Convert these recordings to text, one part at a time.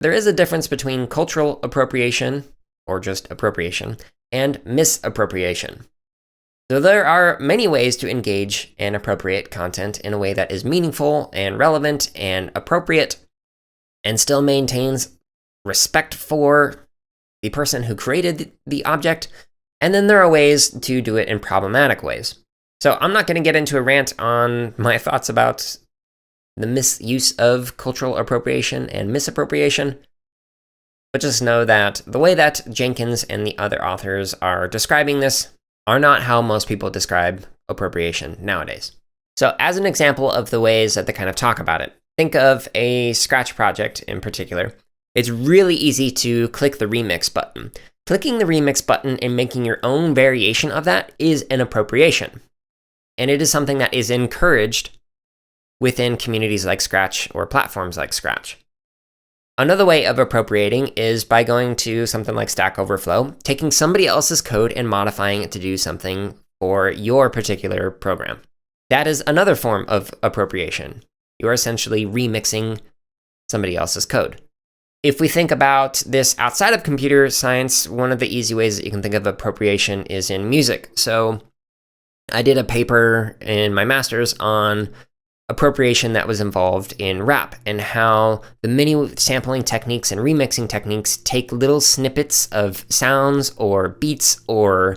there is a difference between cultural appropriation, or just appropriation, and misappropriation. So there are many ways to engage and appropriate content in a way that is meaningful and relevant and appropriate and still maintains respect for the person who created the object. And then there are ways to do it in problematic ways. So I'm not going to get into a rant on my thoughts about the misuse of cultural appropriation and misappropriation, but just know that the way that Jenkins and the other authors are describing this are not how most people describe appropriation nowadays. So as an example of the ways that they kind of talk about it, think of a Scratch project in particular. It's really easy to click the remix button. Clicking the remix button and making your own variation of that is an appropriation. And it is something that is encouraged within communities like Scratch or platforms like Scratch. Another way of appropriating is by going to something like Stack Overflow, taking somebody else's code and modifying it to do something for your particular program. That is another form of appropriation. You are essentially remixing somebody else's code. If we think about this outside of computer science, one of the easy ways that you can think of appropriation is in music. So I did a paper in my master's on appropriation that was involved in rap and how the many sampling techniques and remixing techniques take little snippets of sounds or beats or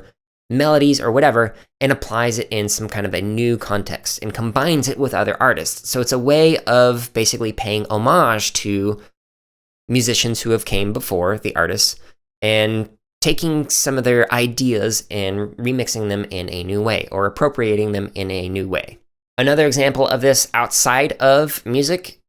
melodies or whatever and applies it in some kind of a new context and combines it with other artists. So it's a way of basically paying homage to musicians who have came before the artists and taking some of their ideas and remixing them in a new way or appropriating them in a new way. Another example of this outside of music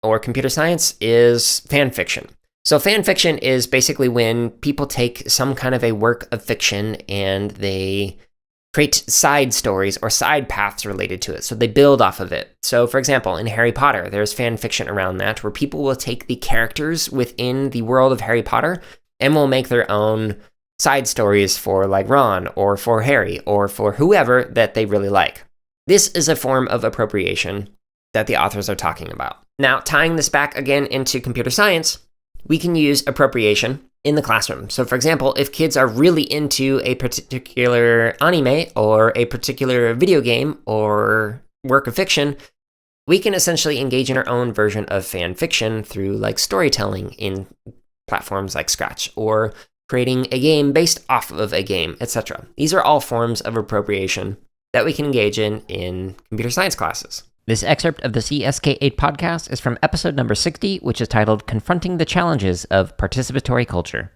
or computer science is fan fiction. So fan fiction is basically when people take some kind of a work of fiction and they create side stories or side paths related to it. So they build off of it. So for example, in Harry Potter, there's fan fiction around that where people will take the characters within the world of Harry Potter and will make their own side stories for like Ron or for Harry or for whoever that they really like. This is a form of appropriation that the authors are talking about. Now, tying this back again into computer science, we can use appropriation in the classroom. So for example, if kids are really into a particular anime or a particular video game or work of fiction, we can essentially engage in our own version of fan fiction through like storytelling in platforms like Scratch or creating a game based off of a game, etc. These are all forms of appropriation that we can engage in computer science classes. This excerpt of the CSK8 podcast is from episode number 60, which is titled Confronting the Challenges of Participatory Culture.